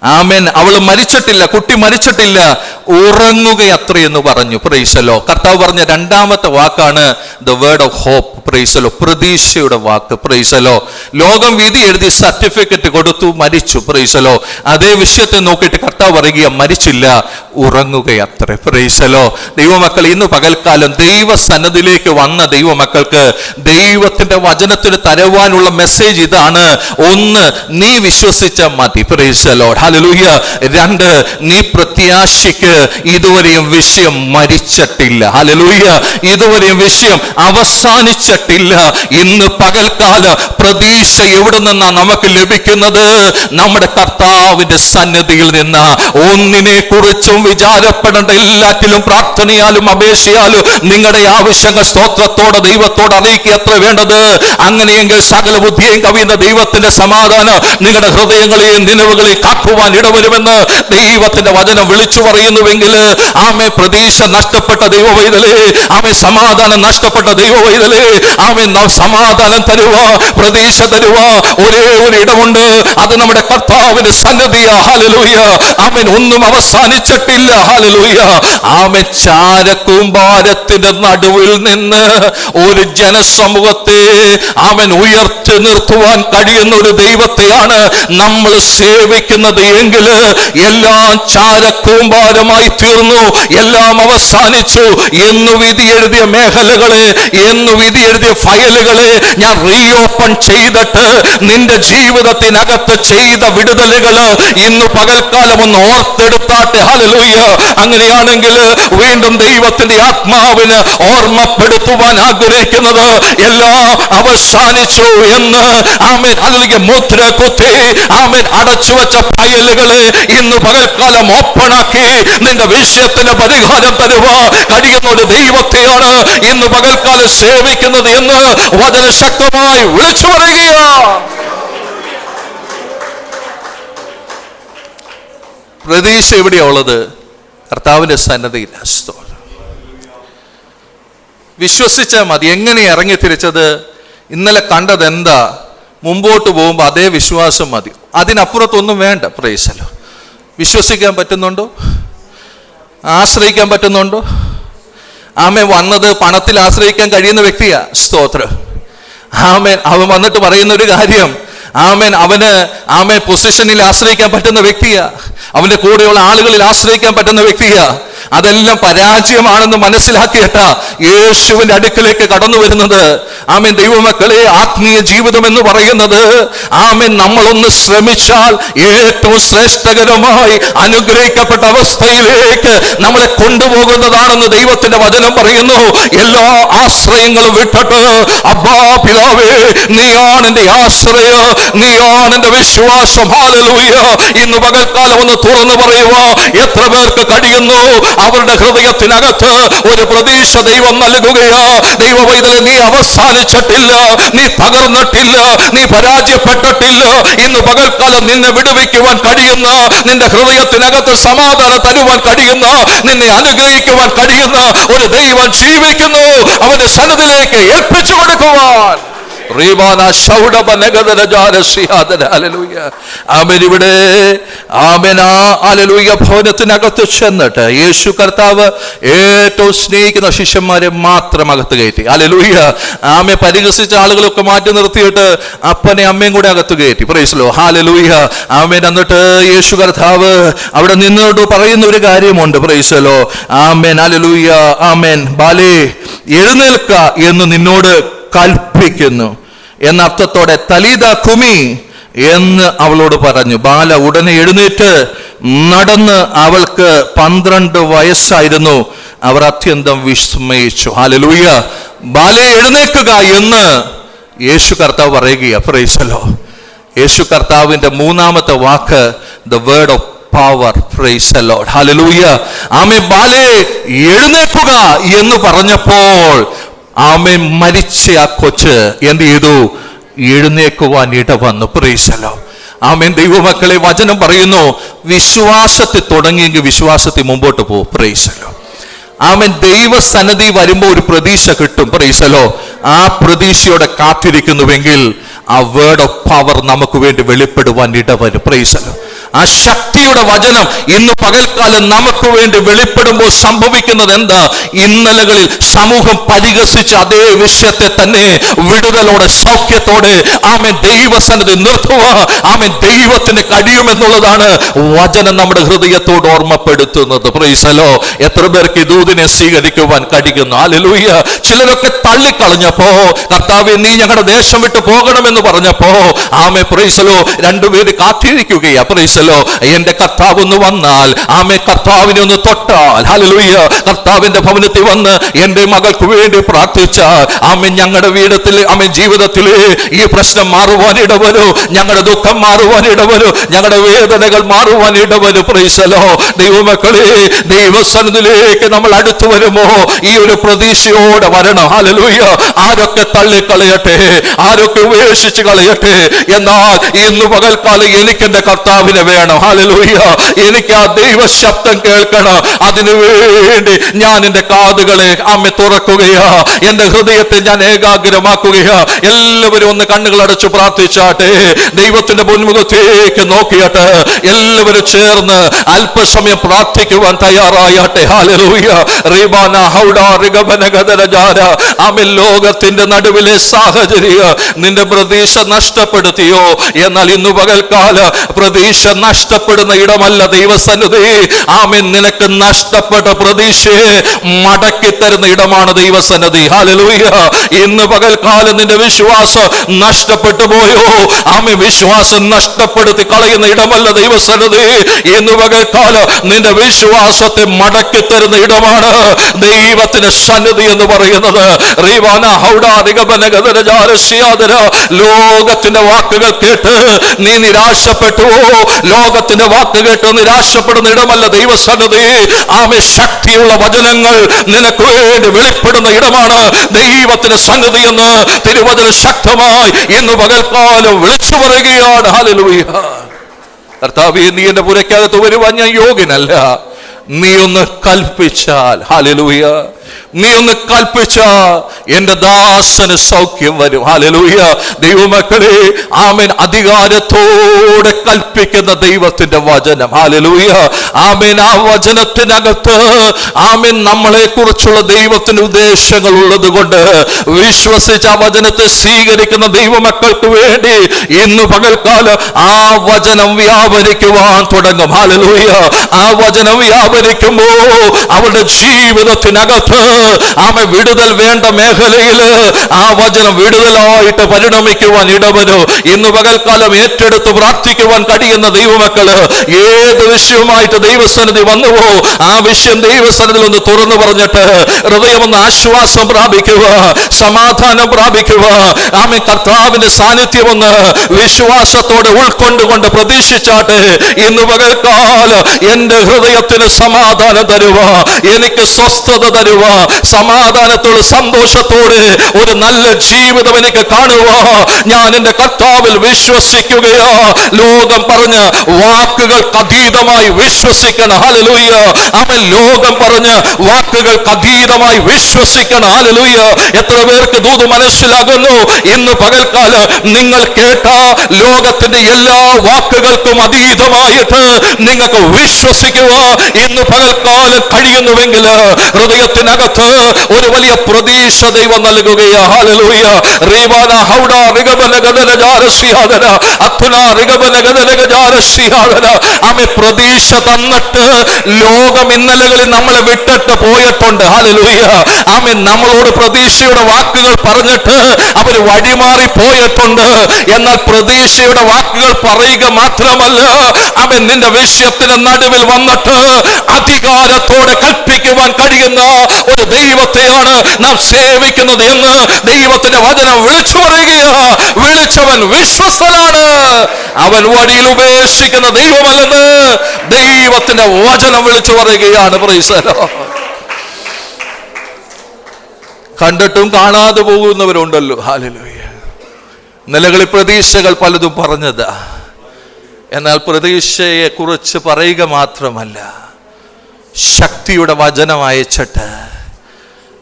ആമേൻ. അവൾ മരിച്ചിട്ടില്ല, കുട്ടി മരിച്ചിട്ടില്ല, ഉറങ്ങുകയത്രയെന്ന് പറഞ്ഞു. Praise the Lord. കർത്താവ് പറഞ്ഞ രണ്ടാമത്തെ വാക്കാണ് the word of hope. Praise the Lord. പ്രതീക്ഷയുടെ വാക്ക്. Price the Lord. ലോകം വിധി എഴുതി സർട്ടിഫിക്കറ്റ് കൊടുത്തു, മരിച്ചു. Praise the Lord. അതേ വിഷയത്തെ നോക്കിയിട്ട് കർത്താവ് പറയുക, മരിച്ചില്ല, ഉറങ്ങുകയത്രേ. Praise the Lord. ദൈവമക്കൾ, ഇന്ന് പകൽക്കാലം ദൈവസന്നിധിയിലേക്ക് വന്ന ദൈവമക്കൾക്ക് ദൈവത്തിന്റെ വചനത്തിന് തരുവാനുള്ള മെസ്സേജ് ഇതാണ്. ഒന്ന്, നീ വിശ്വസിച്ചാൽ മതി. Price the Lord. ഹല്ലേലൂയ. രണ്ട്, നീ പ്രത്യാശിക്ക്. ഇതുവരെയും വിഷയം മരിച്ചിട്ടില്ല. ഹല്ലേലൂയ. ഇതുവരെയും വിഷയം അവസാനിച്ചിട്ടില്ല. ഇന്ന് പകൽക്കാല പ്രതീക്ഷ എവിടെ നിന്നാ നമുക്ക് ലഭിക്കുന്നത്? നമ്മുടെ കർത്താവിന്റെ സന്നിധിയിൽ നിന്ന്. ഒന്നിനെ കുറിച്ചും വിചാരപ്പെടേണ്ട, എല്ലാറ്റിലും പ്രാർത്ഥനയാലും അപേക്ഷയാലും നിങ്ങളുടെ ആവശ്യങ്ങൾ സ്തോത്രത്തോടെ ദൈവത്തോട് അറിയിക്കുക അത്ര വേണ്ടത്. അങ്ങനെയെങ്കിൽ സകല ബുദ്ധിയെയും കവിയുന്ന ദൈവത്തിന്റെ സമാധാനം നിങ്ങളുടെ ഹൃദയങ്ങളെയും നിലവുകളെയും കാക്കുവാൻ ഇടവരുമെന്ന് ദൈവത്തിന്റെ വചനം വിളിച്ചു പറയുന്നുവെങ്കിൽ, ആമേ, പ്രതീക്ഷ നഷ്ടപ്പെട്ട ദൈവവൈതലേ, ആമേ, സമാധാനം നഷ്ടപ്പെട്ട ദൈവവൈതലേ, ആമേ, സമാധാനം തരുവാ, പ്രതീക്ഷ തരുവാ ഒരേ ഒരു ഇടമുണ്ട്. അത് നമ്മുടെ കർത്താവിന്റെ സന്നിധിയാ. ഹല്ലേലൂയ. ആമേൻ. ഒന്നും അവസാനിച്ചിട്ടില്ല. ഹല്ലേലൂയ. ആമേൻ. ചാരക്കൂമ്പാരത്തിന്റെ നടുവിൽ നിന്ന് ഒരു ജനസമൂഹത്തെ ആമേൻ ഉയർത്തി നിർത്തുവാൻ കഴിയുന്ന ഒരു ദൈവത്തെയാണ് നമ്മൾ സേവിക്കുന്നത് എങ്കിൽ എല്ലാം ചാരക്കൂമ്പാരമായി തീർന്നു, എല്ലാം അവസാനിച്ചു എന്ന് വിധി എഴുതിയ മേഖലകളെ, എന്ന് വിധി എഴുതിയ ഫയലുകളെ ഞാൻ റീഓപ്പൺ ചെയ്തിട്ട് നിന്റെ ജീവിതത്തിനകത്ത് ചെയ്ത വിടുതലുകൾ ഇന്ന് പകൽക്കാലം ഒന്ന് ഓർത്തെടുത്താട്ടെ. ഹല്ലേലൂയ. അങ്ങനെയാണെങ്കിൽ വീണ്ടും ദൈവത്തിന്റെ ആത്മാവിന് ഓർമ്മപ്പെടുത്തുവാൻ ആഗ്രഹിക്കുന്നത് എല്ലാം അവസാനിച്ചു എന്ന് ആമേൻ ഹല്ലേലൂയ മുദ്ര കുത്തി ആമേൻ അടച്ചു വെച്ച ഫയലുകളെ ഇന്ന് പകൽക്കാലം ഓപ്പണാക്കി നിന്റെ വിഷയത്തിന് പരിഹാരം തരുവാൻ കഴിയുന്ന ഒരു ദൈവത്തെയാണ് ഇന്ന് പകൽക്കാലം സേവിക്കുന്നത് എന്ന് വചന ശക്തമായി വിളിച്ചു പറയുകയാ. പ്രതീക്ഷ എവിടെയാ ഉള്ളത്? കർത്താവിന്റെ സന്നദ്ധയിൽ. വിശ്വസിച്ചാൽ മതി. എങ്ങനെ ഇറങ്ങി തിരിച്ചത്? ഇന്നലെ കണ്ടത് എന്താ? മുമ്പോട്ട് പോകുമ്പോൾ അതേ വിശ്വാസം മതി, അതിനപ്പുറത്തൊന്നും വേണ്ട. Price the Lord. വിശ്വസിക്കാൻ പറ്റുന്നുണ്ടോ? ആശ്രയിക്കാൻ പറ്റുന്നുണ്ടോ? ആമേൻ. വന്നത് പണത്തിൽ ആശ്രയിക്കാൻ കഴിയുന്ന വ്യക്തിയാ. സ്തോത്രം. ആമേൻ. അവൻ വന്നിട്ട് പറയുന്ന ഒരു കാര്യം, ആമേൻ, അവന് ആമേൻ പൊസിഷനിൽ ആശ്രയിക്കാൻ പറ്റുന്ന വ്യക്തിയാ, അവന്റെ കൂടെയുള്ള ആളുകളിൽ ആശ്രയിക്കാൻ പറ്റുന്ന വ്യക്തിയാ. അതെല്ലാം പരാജയമാണെന്ന് മനസ്സിലാക്കിയിട്ടാ യേശുവിന്റെ അടുക്കലേക്ക് കടന്നു വരുന്നത്. ആമേൻ. ദൈവമക്കളെ, ആത്മീയ ജീവിതം എന്ന് പറയുന്നത് ആമേൻ നമ്മളൊന്ന് ശ്രമിച്ചാൽ ഏറ്റവും ശ്രേഷ്ഠകരമായി അനുഗ്രഹിക്കപ്പെട്ട അവസ്ഥയിലേക്ക് നമ്മളെ കൊണ്ടുപോകുന്നതാണെന്ന് ദൈവത്തിന്റെ വചനം പറയുന്നു. എല്ലാ ആശ്രയങ്ങളും വിട്ടിട്ട് അബ്ബാ പിതാവേ, നീയാണ് എന്റെ ആശ്രയം, നീയാണ് എന്റെ വിശ്വാസം. ഹല്ലേലൂയ. ഇന്ന് പകൽക്കാലം ഒന്ന് തുറന്നു പറയുക. എത്ര പേർക്ക് കഴിയുന്നു അവരുടെ ഹൃദയത്തിനകത്ത് ഒരു പ്രതീക്ഷ ദൈവം നൽകുകയാ? ദൈവവൈതലേ, നീ അവസാനിച്ചിട്ടില്ല, നീ തകർന്നിട്ടില്ല, നീ പരാജയപ്പെട്ടിട്ടില്ല. ഇന്ന് പകൽക്കാലം നിന്നെ വിടുവിക്കുവാൻ കഴിയുന്ന, നിന്റെ ഹൃദയത്തിനകത്ത് സമാധാനം തരുവാൻ കഴിയുന്ന, നിന്നെ അനുഗ്രഹിക്കുവാൻ കഴിയുന്ന ഒരു ദൈവം ജീവിക്കുന്നു. അവന്റെ സന്നിധിയിലേക്ക് ഏൽപ്പിച്ചു കൊടുക്കുവാൻ. ഇവിടെ ഭവനത്തിനകത്ത് ചെന്നിട്ട് യേശു കർത്താവ് ഏറ്റവും സ്നേഹിക്കുന്ന ശിഷ്യന്മാരെ മാത്രം അകത്ത് കയറ്റി. ഹല്ലേലൂയ. ആമെ പരിഹസിച്ച ആളുകളൊക്കെ മാറ്റി നിർത്തിയിട്ട് അപ്പനെ അമ്മയും കൂടെ അകത്ത് കയറ്റി. Praise the Lord. ഹല്ലേലൂയ. ആമേൻ. എന്നിട്ട് യേശു കർത്താവ് അവിടെ നിന്നോട് പറയുന്ന ഒരു കാര്യമുണ്ട്. Praise the Lord. ആമേൻ. ഹല്ലേലൂയ. ആമേൻ. ബാലേ, എഴുന്നേൽക്ക എന്ന് നിന്നോട് കൽപ്പിക്കുന്നു എന്നർത്ഥത്തോടെ തലീദ കുമി എന്ന് അവളോട് പറഞ്ഞു. ബാല ഉടനെ എഴുന്നേറ്റ് നടന്ന്. അവൾക്ക് 12 വയസ്സായിരുന്നു. അവർ അത്യന്തം വിസ്മയിച്ചു. ഹല്ലേലൂയ. ബാലെ, എഴുന്നേൽക്കുക എന്ന് യേശു കർത്താവ് പറയുകയാ. Price the Lord. യേശു കർത്താവിന്റെ മൂന്നാമത്തെ വാക്ക് the word of power. Praise the Lord. ഹല്ലേലൂയ. ആമേ. ബാലെ, എഴുന്നേൽക്കുക എന്ന് പറഞ്ഞപ്പോൾ ആമേൻ മരിച്ച ആ കൊച്ച് എന്ത് ചെയ്തു? എഴുന്നേക്കുവാൻ ഇടവന്നു. Praise the Lord. ആമേൻ. ദൈവമക്കളെ, വചനം പറയുന്നു, വിശ്വാസത്തിൽ തുടങ്ങിയെങ്കിൽ വിശ്വാസത്തിൽ മുമ്പോട്ട് പോകും. Praise the Lord. ആമേൻ. ദൈവസന്നിധി വരുമ്പോൾ ഒരു പ്രതീക്ഷ കിട്ടും. Praise the Lord. ആ പ്രതീക്ഷയോടെ കാത്തിരിക്കുന്നുവെങ്കിൽ ആ വേർഡ് ഓഫ് പവർ നമുക്ക് വേണ്ടി വെളിപ്പെടുവാൻ ഇടവരും. Praise the Lord. ആ ശക്തിയുടെ വചനം ഇന്ന് പകൽക്കാലം നമുക്ക് വേണ്ടി വെളിപ്പെടുമ്പോൾ സംഭവിക്കുന്നത് എന്താ? ഇന്നലകളിൽ സമൂഹം പരിഹസിച്ച അതേ വിഷയത്തെ തന്നെ വിടുതലോടെ, സൗഖ്യത്തോടെ ആമേൻ ദൈവസന്നിധി നിർത്തുക. ആമേൻ ദൈവത്തിന് കഴിയുമെന്നുള്ളതാണ് വചനം നമ്മുടെ ഹൃദയത്തോട് ഓർമ്മപ്പെടുത്തുന്നത്. Praise the Lord. എത്ര പേർക്ക് ഈ ദൂതിനെ സ്വീകരിക്കുവാൻ കഴിയുന്നു? ഹല്ലേലൂയ. ചിലരൊക്കെ തള്ളിക്കളഞ്ഞപ്പോ, കർത്താവേ നീ ഞങ്ങളുടെ ദേശം വിട്ട് പോകണമെന്ന് പറഞ്ഞപ്പോ ആമേൻ പ്രൈസ് ദി ലോർഡ് രണ്ടുപേര് കാത്തിരിക്കുകയാ. Price the Lord. എന്റെ കർത്താവ് ഒന്ന് വന്നാൽ, ആമേൻ കർത്താവിനെ ഒന്ന് തൊട്ടാൽ, ഹല്ലേലൂയ, കർത്താവിന്റെ ഭവനത്തിൽ വന്ന് എന്റെ മകൾക്ക് വേണ്ടി പ്രാർത്ഥിച്ചാൽ, ആമേൻ ഞങ്ങളുടെ വീടത്തിൽ, ആമേൻ ജീവിതത്തിൽ ഈ പ്രശ്നം മാറുവാൻ ഇടവരൂ, ഞങ്ങളുടെ ദുഃഖം മാറുവാൻ ഇടവരൂ, ഞങ്ങളുടെ വേദനകൾ മാറുവാൻ ഇടവരൂ. Price the Lord. ദൈവമക്കളെ, ദൈവസന്നിധിയിലേക്ക് നമ്മൾ അടുത്തു വരുമോ ഈ ഒരു പ്രതീക്ഷയോടെ വരണം. ഹല്ലേലൂയ. ആരൊക്കെ തള്ളിക്കളയട്ടെ, ആരൊക്കെ ഉപേക്ഷിച്ച് കളയട്ടെ, എന്നാൽ ഇന്ന് പകൽക്കാലം എനിക്ക് എന്റെ കർത്താവിനെ വേണം. ഹല്ലേലൂയ. എനിക്ക് ആ ദൈവ ശബ്ദം കേൾക്കണം. അതിനു വേണ്ടി ഞാൻ എന്റെ കാതുകളെ ആമേ തുറക്കുകയാ, എന്റെ ഹൃദയത്തെ ഞാൻ ഏകാഗ്രമാക്കുകയാ. എല്ലാവരും ഒന്ന് കണ്ണുകൾ അടച്ചു പ്രാർത്ഥിച്ചാട്ടെ. ദൈവത്തിന്റെ മുൻമുഖത്തേക്ക് നോക്കിയാട്ടെ. എല്ലാവരും ചേർന്ന് അല്പസമയം പ്രാർത്ഥിക്കുവാൻ തയ്യാറായാട്ടെ. ഹല്ലേലൂയ. റിബാന ഹൗഡാ റിഗബന ഗദരജാര. ആമേൻ. ലോകത്തിന്റെ നടുവിലെ സാഹചര്യം നിന്റെ പ്രതീക്ഷ നഷ്ടപ്പെടുത്തിയോ? എന്നാൽ ഇന്ന് പകൽക്കാല പ്രതീക്ഷ നഷ്ടപ്പെടുന്ന ഇടമല്ല ദൈവസന്നിധി. ആമേൻ. നിനക്ക് നഷ്ടപ്പെട്ട പ്രതീക്ഷയെ മടക്കി തരുന്ന ഇടമാണ് ദൈവസന്നിധി. ഹല്ലേലൂയ. ഇന്ന് പകൽക്കാലം നിന്റെ വിശ്വാസം നഷ്ടപ്പെട്ടു പോയോ? ആമേൻ. വിശ്വാസം നഷ്ടപ്പെടുത്തി കളയുന്ന ഇടമല്ല ദൈവസന്നിധി. ഇന്ന് പകൽക്കാലം നിന്റെ വിശ്വാസത്തെ മടക്കി തരുന്ന ഇടമാണ് ദൈവത്തിന്റെ സന്നിധി എന്ന് പറയുന്നത്. ലോകത്തിന്റെ വാക്കുകൾ കേട്ട് നീ നിരാശപ്പെട്ടുവോ? ലോകത്തിന്റെ വാക്ക് കേട്ട് നിരാശപ്പെടുന്ന ഇടമല്ല ദൈവസന്നിധി. ആമേ. ശക്തിയുള്ള വചനങ്ങൾ നിനക്ക് വേണ്ടി വെളിപ്പെടുന്ന ഇടമാണ് ദൈവത്തിന്റെ സന്നിധി എന്ന് തിരുവചനം ശക്തമായി ഇന്ന് പകൽക്കാലം വിളിച്ചു പറയുകയാണ്. ഹല്ലേലൂയ. കർത്താവേ, നീ എന്റെ പുരയ്ക്കകത്ത് വരുവാൻ ഞാൻ യോഗ്യനല്ല. നീ ഒന്ന് കൽപ്പിച്ചാൽ, ഹല്ലേലൂയ, നീ ഒന്ന് കൽപ്പിച്ചാൽ എന്റെ ദാസന് സൗഖ്യം വരും. ഹല്ലേലൂയ. ദൈവമക്കളെ, ആമേൻ, അധികാരത്തോടെ കൽപ്പിക്കുന്ന ദൈവത്തിന്റെ വചനം. ഹല്ലേലൂയ. ആമേൻ. ആ വചനത്തിനകത്ത് ആമേൻ നമ്മളെ കുറിച്ചുള്ള ദൈവത്തിന്റെ ഉദ്ദേശങ്ങൾ ഉള്ളത് കൊണ്ട് വിശ്വസിച്ച് ആ വചനത്തെ സ്വീകരിക്കുന്ന ദൈവമക്കൾക്ക് വേണ്ടി ഇന്ന് പകൽക്കാലം ആ വചനം വ്യാപരിക്കുവാൻ തുടങ്ങും. ഹല്ലേലൂയ. ആ വചനം വ്യാപരിക്കുമ്പോ അവരുടെ ജീവിതത്തിനകത്ത് ആമേൻ വിടുതൽ വേണ്ട മേഖലയില് ആ വചനം വിടുതലായിട്ട് പരിണമിക്കുവാൻ ഇടവരും. ഇന്ന് പകൽക്കാലം ഏറ്റെടുത്ത് പ്രാർത്ഥിക്കുവാൻ കഴിയുന്ന ദൈവമക്കള് ഏത് വിഷയവുമായിട്ട് ദൈവസന്നിധി വന്നുവോ ആ വിഷയം ദൈവസന്നിധിയിൽ ഒന്ന് തുറന്നു പറഞ്ഞിട്ട് ഹൃദയം ഒന്ന് ആശ്വാസം പ്രാപിക്കുക, സമാധാനം പ്രാപിക്കുക. ആമേൻ. കർത്താവിന്റെ സാന്നിധ്യം ഒന്ന് വിശ്വാസത്തോടെ ഉൾക്കൊണ്ടുകൊണ്ട് പ്രതീക്ഷിച്ചാട്ടെ. ഇന്ന് പകൽക്കാലം എന്റെ ഹൃദയത്തിന് സമാധാനം തരുക, എനിക്ക് സ്വസ്ഥത തരുക, സമാധാനത്തോട് സന്തോഷത്തോടെ ഒരു നല്ല ജീവിതം എനിക്ക് കാണുക. ഞാൻ എന്റെ കർത്താവിൽ വിശ്വസിക്കുകയോ. ലോകം പറഞ്ഞ വാക്കുകൾക്ക് അതീതമായി വിശ്വസിക്കണം. ഹല്ലേലൂയ. ആമേൻ. ലോകം പറഞ്ഞ വാക്കുകൾക്ക് അതീതമായി വിശ്വസിക്കണം. ഹല്ലേലൂയ. എത്ര പേർക്ക് ദൂത് മനസ്സിലാകുന്നു? ഇന്ന് പകൽക്കാലം നിങ്ങൾ കേട്ട ലോകത്തിന്റെ എല്ലാ വാക്കുകൾക്കും അതീതമായിട്ട് നിങ്ങൾക്ക് വിശ്വസിക്കുക ഇന്ന് പകൽക്കാലം കഴിയുന്നുവെങ്കിൽ ഹൃദയത്തിനകത്ത് ഒരു വലിയ പ്രതീക്ഷ ദൈവം നൽകുകയാ. ഹല്ലേലൂയ. റീബാന ഹൗഡാ റിഗബന ഗദനജാരസിയാദന അത്തുന റിഗബന ഗദനജാരസിയാദന. ആമേ. പ്രതീക്ഷ തന്നിട്ട് ലോകം ഇന്നലകളിൽ നമ്മളെ വിട്ടിട്ട് പോയിട്ടുണ്ട്. ഹല്ലേലൂയ. ആമേ. നമ്മളോട് പ്രതീക്ഷയുടെ വാക്കുകൾ പറഞ്ഞിട്ട് അവർ വഴിമാറി പോയിട്ടുണ്ട്. എന്നാൽ പ്രതീക്ഷയുടെ വാക്കുകൾ പറയുക മാത്രമല്ല, ആമേ, നിന്റെ വിഷയത്തിന് നടുവിൽ വന്നിട്ട് അധികാരത്തോടെ കൽപ്പിക്കുവാൻ കഴിയുന്ന ഒരു ദൈവത്തെയാണ് നാം സേവിക്കുന്നത് എന്ന് ദൈവത്തിന്റെ വചനം വിളിച്ചു പറയുകയാ. വിളിച്ചവൻ വിശ്വസ്തനാണ്, അവൻ വഴിയിൽ ഉപേക്ഷിക്കുന്ന ദൈവമല്ലെന്ന് ദൈവത്തിന്റെ വചനം വിളിച്ചു പറയുകയാണ്. Price the Lord. കണ്ടിട്ടും കാണാതെ പോകുന്നവരുണ്ടല്ലോ. ഹല്ലേലൂയ. നിലകളിൽ പ്രതീക്ഷകൾ പലതും പറഞ്ഞതാ. എന്നാൽ പ്രതീക്ഷയെ കുറിച്ച് പറയുക മാത്രമല്ല, ശക്തിയുടെ വചനം അയച്ചിട്ട്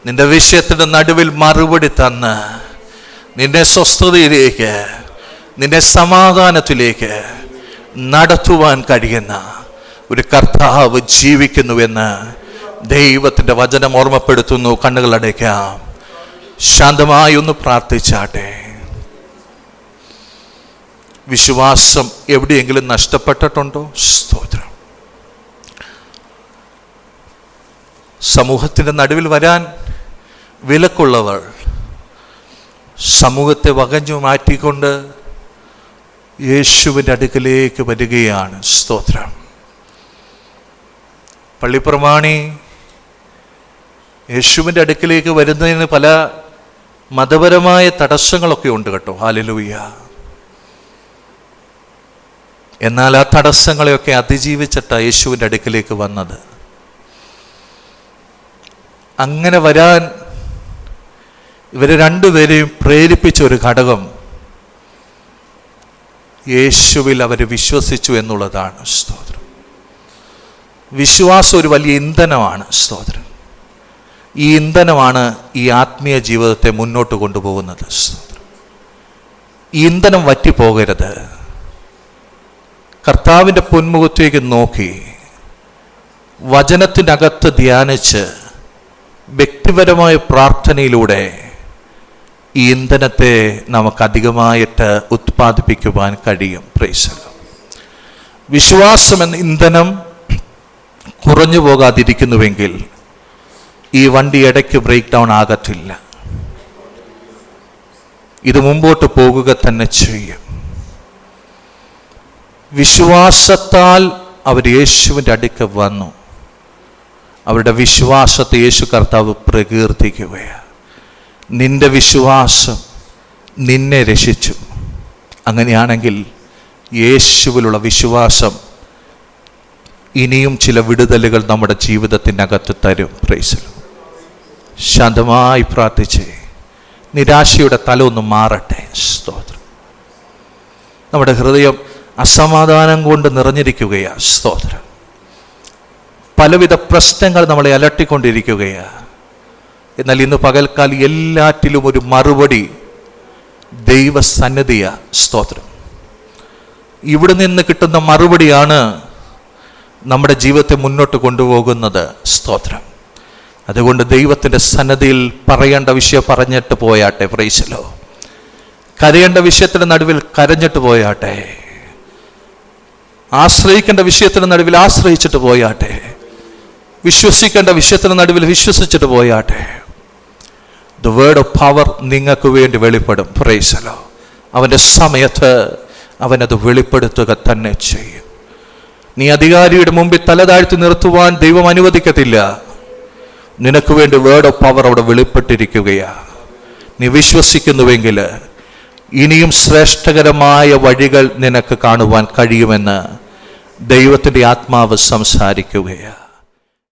നിന്റെ വിഷയത്തിന്റെ നടുവിൽ മറുപടി തന്ന് നിന്റെ സ്വസ്ഥതയിലേക്ക്, നിന്റെ സമാധാനത്തിലേക്ക്, നടത്തുവാൻ കഴിയുന്ന ഒരു കർത്താവ് ജീവിക്കുന്നുവെന്ന് ദൈവത്തിൻ്റെ വചനം ഓർമ്മപ്പെടുത്തുന്നു. കണ്ണുകൾ അടയ്ക്കാം, ശാന്തമായി ഒന്ന് പ്രാർത്ഥിച്ചാട്ടെ. വിശ്വാസം എവിടെയെങ്കിലും നഷ്ടപ്പെട്ടിട്ടുണ്ടോ? സ്തോത്രം. സമൂഹത്തിൻ്റെ നടുവിൽ വരാൻ വിലക്കുള്ളവർ സമൂഹത്തെ വകഞ്ഞു മാറ്റിക്കൊണ്ട് യേശുവിൻ്റെ അടുക്കലേക്ക് വരികയാണ്. സ്തോത്രം. പള്ളിപ്രമാണി യേശുവിൻ്റെ അടുക്കലേക്ക് വരുന്നതിന് പല മതപരമായ തടസ്സങ്ങളൊക്കെ ഉണ്ട് കേട്ടോ. ഹല്ലേലൂയ. എന്നാൽ ആ തടസ്സങ്ങളെയൊക്കെ അതിജീവിച്ചിട്ടാണ് യേശുവിൻ്റെ അടുക്കലേക്ക് വന്നത്. അങ്ങനെ വരാൻ ഇവരെ രണ്ടുപേരെയും പ്രേരിപ്പിച്ച ഒരു ഘടകം യേശുവിൽ അവർ വിശ്വസിച്ചു എന്നുള്ളതാണ്. സ്തോത്രം. വിശ്വാസം ഒരു വലിയ ഇന്ധനമാണ്. സ്തോത്രം. ഈ ഇന്ധനമാണ് ഈ ആത്മീയ ജീവിതത്തെ മുന്നോട്ട് കൊണ്ടുപോകുന്നത്. സ്തോത്രം. ഈ ഇന്ധനം വറ്റിപ്പോകരുത്. കർത്താവിൻ്റെ പൊന്മുഖത്തേക്ക് നോക്കി വചനത്തിനകത്ത് ധ്യാനിച്ച് വ്യക്തിപരമായ പ്രാർത്ഥനയിലൂടെ ഈ ഇന്ധനത്തെ നമുക്കധികമായിട്ട് ഉത്പാദിപ്പിക്കുവാൻ കഴിയും. Price the Lord. വിശ്വാസം എന്ന ഇന്ധനം കുറഞ്ഞു പോകാതിരിക്കുന്നുവെങ്കിൽ ഈ വണ്ടി ഇടയ്ക്ക് ബ്രേക്ക് ഡൗൺ ആകത്തില്ല. ഇത് മുമ്പോട്ട് പോകുക തന്നെ ചെയ്യും. വിശ്വാസത്താൽ അവർ യേശുവിൻ്റെ അടുക്ക വന്നു. അവരുടെ വിശ്വാസത്തെ യേശു കർത്താവ് പ്രകീർത്തിക്കുകയാണ്. നിന്റെ വിശ്വാസം നിന്നെ രക്ഷിച്ചു. അങ്ങനെയാണെങ്കിൽ യേശുവിലുള്ള വിശ്വാസം ഇനിയും ചില വിടുതലുകൾ നമ്മുടെ ജീവിതത്തിനകത്ത് തരും. Price the Lord. ശാന്തമായി പ്രാർത്ഥിച്ച് നിരാശയുടെ തല ഒന്ന് മാറട്ടെ. സ്തോത്രം. നമ്മുടെ ഹൃദയം അസമാധാനം കൊണ്ട് നിറഞ്ഞിരിക്കുകയാണ്. സ്തോത്രം. പലവിധ പ്രശ്നങ്ങൾ നമ്മളെ അലട്ടിക്കൊണ്ടിരിക്കുകയാണ്. എന്നാൽ ഇന്ന് പകൽക്കാലം എല്ലാറ്റിലും ഒരു മറുപടി ദൈവസന്നിധിയാ. സ്തോത്രം. ഇവിടെ നിന്ന് കിട്ടുന്ന മറുപടിയാണ് നമ്മുടെ ജീവിതത്തെ മുന്നോട്ട് കൊണ്ടുപോകുന്നത്. സ്തോത്രം. അതുകൊണ്ട് ദൈവത്തിൻ്റെ സന്നിധിയിൽ പറയേണ്ട വിഷയം പറഞ്ഞിട്ട് പോയാട്ടെ. Praise the Lord. കരയേണ്ട വിഷയത്തിൻ്റെ നടുവിൽ കരഞ്ഞിട്ട് പോയാട്ടെ. ആശ്രയിക്കേണ്ട വിഷയത്തിൻ്റെ നടുവിൽ ആശ്രയിച്ചിട്ട് പോയാട്ടെ. വിശ്വസിക്കേണ്ട വിഷയത്തിൻ്റെ നടുവിൽ വിശ്വസിച്ചിട്ട് പോയാട്ടെ. ദ വേർഡ് ഓഫ് പവർ നിങ്ങൾക്ക് വേണ്ടി വെളിപ്പെടും. Praise the Lord. അവൻ്റെ സമയത്ത് അവനത് വെളിപ്പെടുത്തുക തന്നെ ചെയ്യും. നീ അധികാരിയുടെ മുമ്പിൽ തല താഴ്ത്തി നിർത്തുവാൻ ദൈവം അനുവദിക്കത്തില്ല. നിനക്ക് വേണ്ടി വേർഡ് ഓഫ് പവർ അവിടെ വെളിപ്പെട്ടിരിക്കുകയാണ്. നീ വിശ്വസിക്കുന്നുവെങ്കിൽ ഇനിയും ശ്രേഷ്ഠകരമായ വഴികൾ നിനക്ക് കാണുവാൻ കഴിയുമെന്ന് ദൈവത്തിൻ്റെ ആത്മാവ് സംസാരിക്കുകയാണ്.